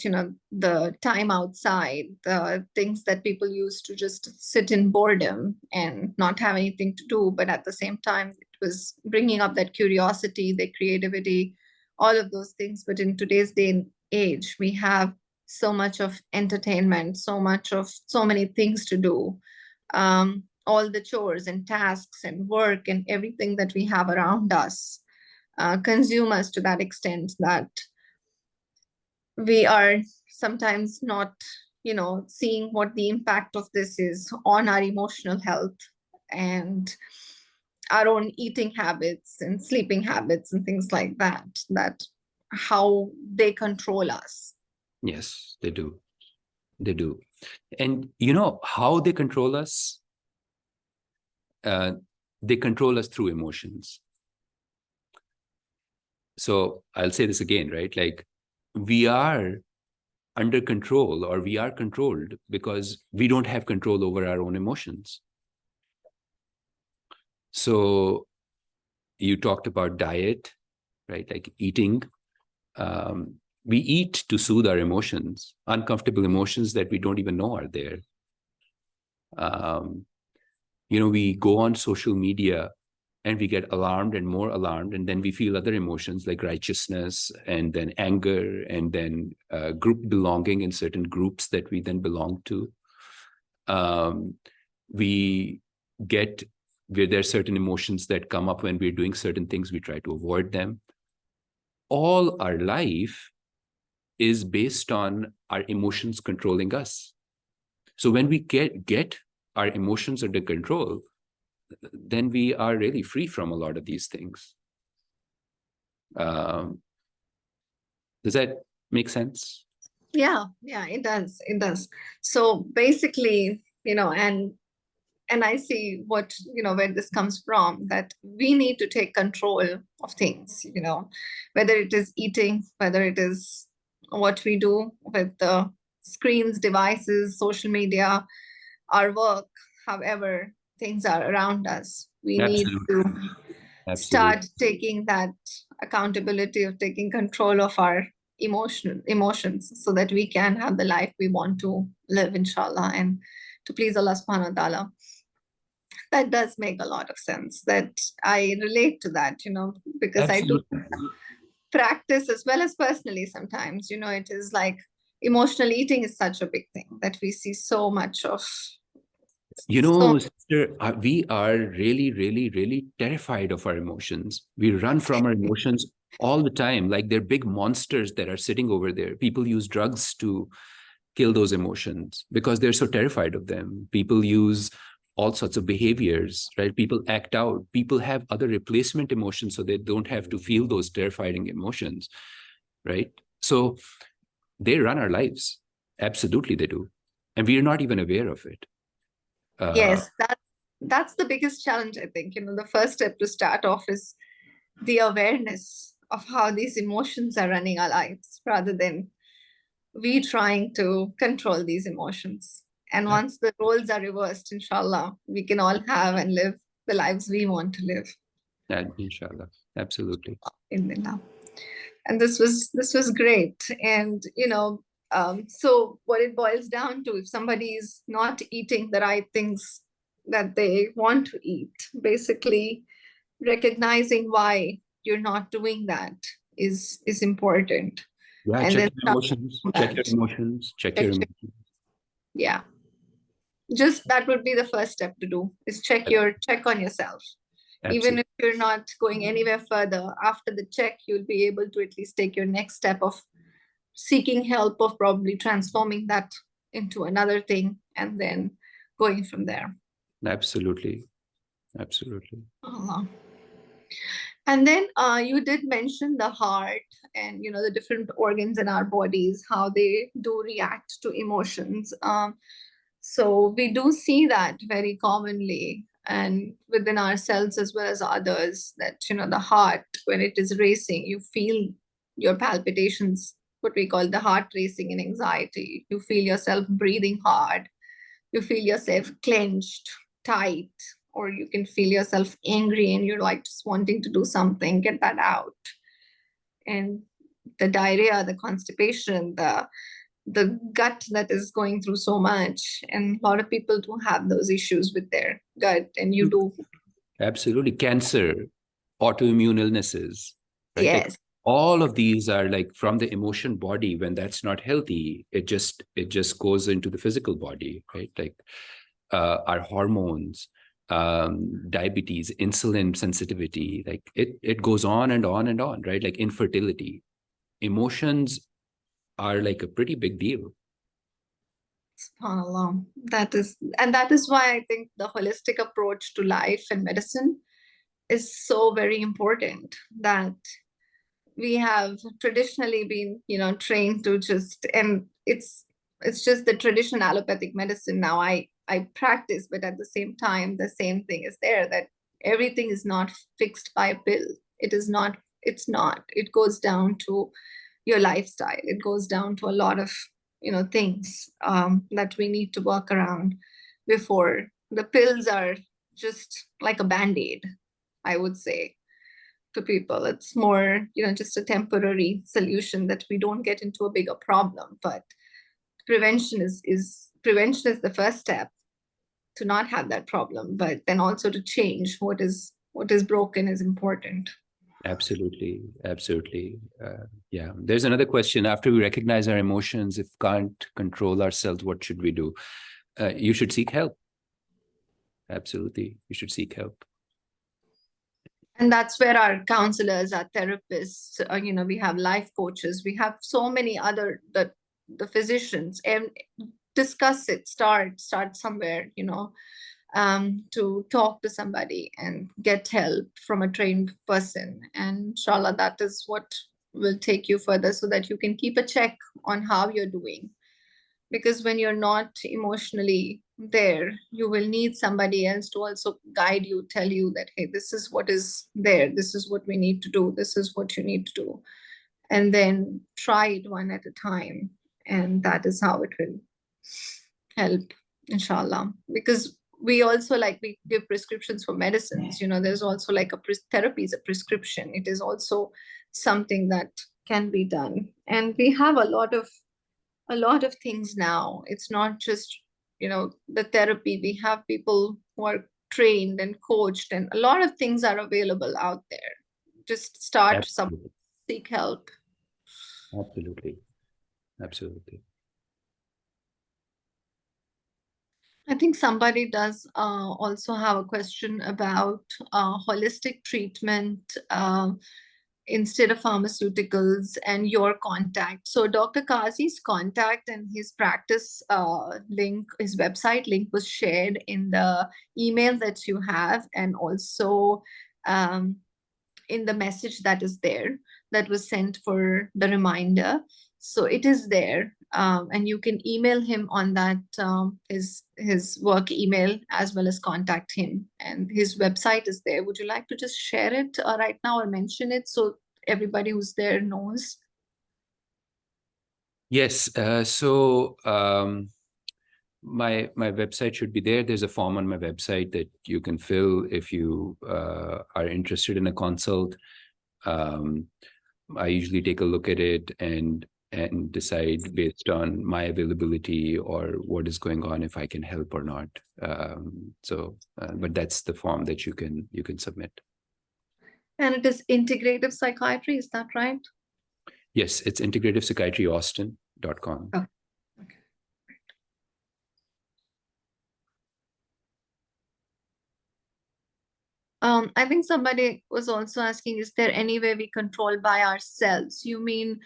the time outside, the things that people used to just sit in boredom and not have anything to do, but at the same time, it was bringing up that curiosity, the creativity, all of those things. But in today's day and age, we have so much of entertainment, so many things to do. All the chores and tasks and work and everything that we have around us consume us to that extent that we are sometimes not, seeing what the impact of this is on our emotional health and our own eating habits and sleeping habits and things like that how they control us. Yes, they do. And how they control us? They control us through emotions. So I'll say this again, right? Like, we are under control, or we are controlled because we don't have control over our own emotions. So you talked about diet, right? Like eating. We eat to soothe our emotions, uncomfortable emotions that we don't even know are there. We go on social media and we get alarmed and more alarmed, and then we feel other emotions like righteousness and then anger and then group belonging in certain groups that we then belong to. We get where there are certain emotions that come up when we're doing certain things, we try to avoid them. All our life is based on our emotions controlling us. So when we get our emotions under control, then we are really free from a lot of these things. Does that make sense? Yeah, it does. It does. So basically, and I see what, where this comes from, that we need to take control of things, whether it is eating, whether it is what we do with the screens, devices, social media, our work, however things are around us. We need to start taking that accountability of taking control of our emotions so that we can have the life we want to live, inshallah, and to please Allah subhanahu wa ta'ala. That does make a lot of sense. That I relate to that, because Absolutely. I do practice as well as personally sometimes. It is like emotional eating is such a big thing that we see so much of. Sister, we are really, really, really terrified of our emotions. We run from our emotions all the time, like they're big monsters that are sitting over there. People use drugs to kill those emotions because they're so terrified of them. People use all sorts of behaviors, right? People act out. People have other replacement emotions so they don't have to feel those terrifying emotions, right? So they run our lives. Absolutely, they do. And we are not even aware of it. Yes, that's the biggest challenge, I think. The first step to start off is the awareness of how these emotions are running our lives rather than we trying to control these emotions. And once the roles are reversed, inshallah, we can all have and live the lives we want to live. Inshallah, absolutely. And this was great. And so what it boils down to, if somebody is not eating the right things that they want to eat, basically recognizing why you're not doing that is important. Yeah, and check then your emotions, check your emotions, check your emotions. Yeah, just that would be the first step to do, is check on yourself. Absolutely. Even if you're not going anywhere further, after the check, you'll be able to at least take your next step of seeking help, of probably transforming that into another thing, and then going from there. Absolutely. And then you did mention the heart and the different organs in our bodies, how they do react to emotions. So we do see that very commonly and within ourselves as well as others, that the heart, when it is racing, you feel your palpitations, what we call the heart racing in anxiety. You feel yourself breathing hard, you feel yourself clenched, tight, or you can feel yourself angry and you're like just wanting to do something, get that out. And the diarrhea, the constipation, the gut that is going through so much. And a lot of people do have those issues with their gut, and you do. Absolutely. Cancer, autoimmune illnesses, right? Yes. Like all of these are like from the emotion body. When that's not healthy, it just goes into the physical body, right? Like our hormones, diabetes, insulin sensitivity, like it goes on and on and on, right? Like infertility. Emotions are like a pretty big deal. SubhanAllah. That is why I think the holistic approach to life and medicine is so very important, that we have traditionally been, trained to just, and it's just the traditional allopathic medicine now I practice, but at the same time, the same thing is there, that everything is not fixed by a pill. It's not. It goes down to your lifestyle. It goes down to a lot of, things that we need to work around before the pills are just like a band-aid, I would say, to people. It's more, just a temporary solution that we don't get into a bigger problem. But prevention is the first step to not have that problem, but then also to change what is broken is important. Absolutely. Absolutely. Yeah. There's another question. After we recognize our emotions, if can't control ourselves, what should we do? You should seek help. Absolutely. You should seek help. And that's where our counselors, our therapists, we have life coaches, we have so many other, the physicians, and discuss it, start somewhere, to talk to somebody and get help from a trained person. And inshallah, that is what will take you further, so that you can keep a check on how you're doing. Because when you're not emotionally there, you will need somebody else to also guide you, tell you that, hey, this is what is there, this is what we need to do, this is what you need to do, and then try it one at a time. And that is how it will help, inshallah. Because we also, like, we give prescriptions for medicines, there's also like therapy is a prescription. It is also something that can be done. And we have a lot of things now. It's not just, the therapy. We have people who are trained and coached, and a lot of things are available out there. Just start seek help. Absolutely. Absolutely. I think somebody does also have a question about holistic treatment instead of pharmaceuticals, and your contact. So Dr. Qazi's contact and his practice link, his website link, was shared in the email that you have, and also in the message that is there, that was sent for the reminder. So it is there, and you can email him on that, his work email, as well as contact him. And his website is there. Would you like to just share it right now, or mention it, so everybody who's there knows? Yes. My website should be there. There's a form on my website that you can fill if you are interested in a consult. I usually take a look at it and decide based on my availability or what is going on if I can help or not. But that's the form that you can submit. And it is integrative psychiatry, is that right? Yes, it's integrativepsychiatryaustin.com. Oh. I think somebody was also asking, is there any way we control by ourselves? You mean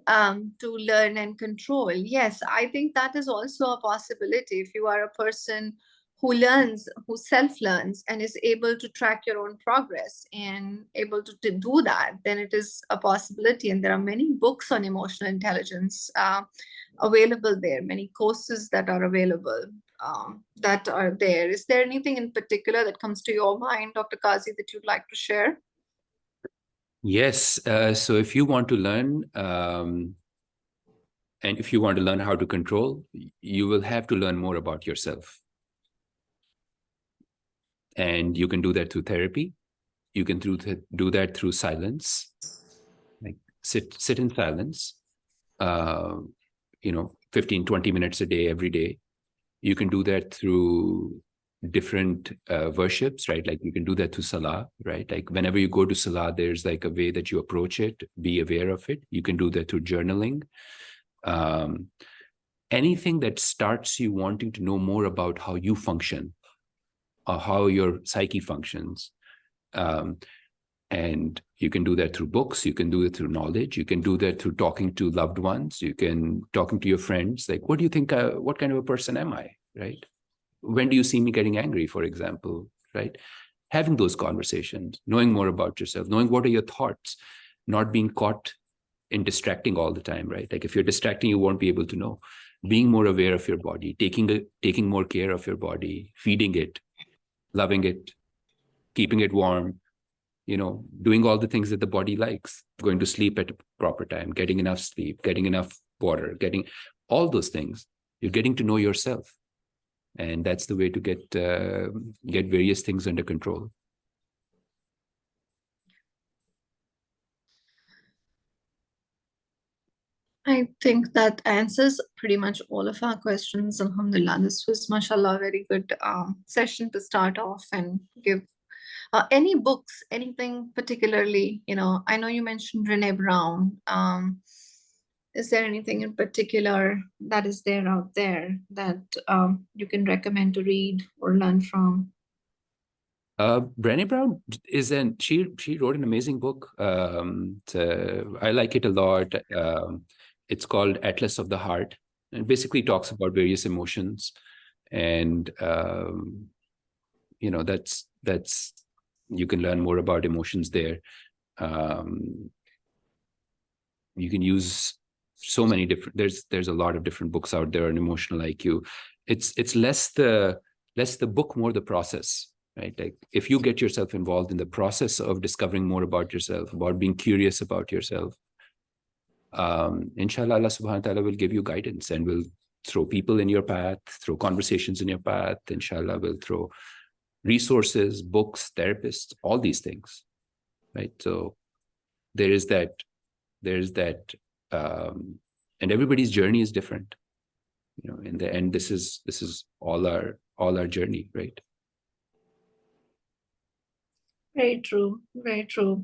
to learn and control? Yes, I think that is also a possibility. If you are a person who learns, who self-learns, and is able to track your own progress and able to do that, then it is a possibility. And there are many books on emotional intelligence available there, many courses that are available. That are there. Is there anything in particular that comes to your mind, Dr. Qazi, that you'd like to share? Yes. So if you want to learn, and if you want to learn how to control, you will have to learn more about yourself. And you can do that through therapy. You can do that through silence, like sit in silence, 15, 20 minutes a day, every day. You can do that through different worships, right? Like you can do that through Salah, right? Like whenever you go to Salah, there's like a way that you approach it, be aware of it. You can do that through journaling. Anything that starts you wanting to know more about how you function or how your psyche functions. And you can do that through books. You can do it through knowledge. You can do that through talking to loved ones. You can talking to your friends. Like, what do you think? What kind of a person am I? Right? When do you see me getting angry, for example? Right? Having those conversations, knowing more about yourself, knowing what are your thoughts, not being caught in distracting all the time. Right? Like if you're distracting, you won't be able to know. Being more aware of your body, taking more care of your body, feeding it, loving it, keeping it warm. Doing all the things that the body likes, going to sleep at a proper time, getting enough sleep, getting enough water, getting all those things. You're getting to know yourself. And that's the way to get various things under control. I think that answers pretty much all of our questions. Alhamdulillah, this was, mashallah, a very good session to start off and give. Any books, anything particularly, I know you mentioned Brené Brown. Is there anything in particular that is there out there that you can recommend to read or learn from? Brené Brown she wrote an amazing book. I like it a lot. It's called Atlas of the Heart. It basically talks about various emotions, and that's you can learn more about emotions there. You can use so many different. There's a lot of different books out there on emotional IQ. It's less the book, more the process, right? Like if you get yourself involved in the process of discovering more about yourself, about being curious about yourself, inshallah, Allah subhanahu wa ta'ala will give you guidance and will throw people in your path, throw conversations in your path. Inshallah, will throw resources, books, therapists, all these things, right? So there's that, and everybody's journey is different. In the end, this is all our journey, right? Very true, very true.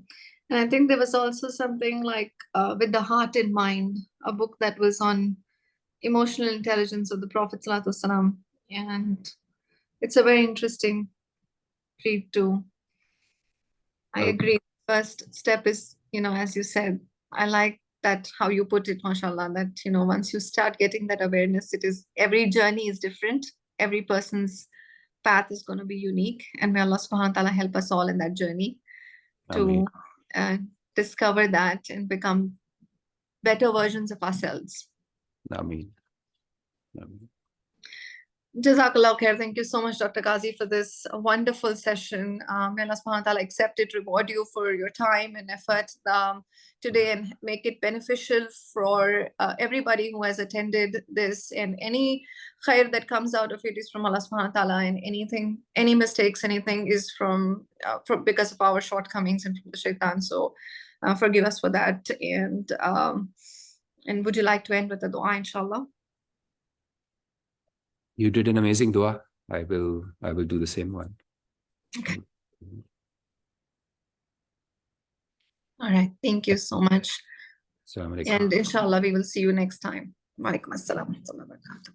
And I think there was also something like With the Heart in Mind, a book that was on emotional intelligence of the Prophet Sallallahu Alaihi Wasallam. And it's a very interesting read too. I agree. First step is, as you said, I like that how you put it, mashallah, that, once you start getting that awareness, every journey is different. Every person's path is going to be unique. And may Allah subhanahu wa ta'ala help us all in that journey to discover that and become better versions of ourselves. Ameen. Jazakallah khair. Thank you so much, Dr. Qazi, for this wonderful session. May Allah subhanahu wa ta'ala accept it, reward you for your time and effort today, and make it beneficial for everybody who has attended this. And any khair that comes out of it is from Allah subhanahu wa ta'ala, and any mistakes, anything is from because of our shortcomings and from the shaitan. So forgive us for that. And would you like to end with a dua, inshallah? You did an amazing dua. I will do the same one. Okay. All right. Thank you so much. Assalamu alaikum. And inshallah, we will see you next time. Wa alaikum assalam wa rahmatullahi wa barakatuh.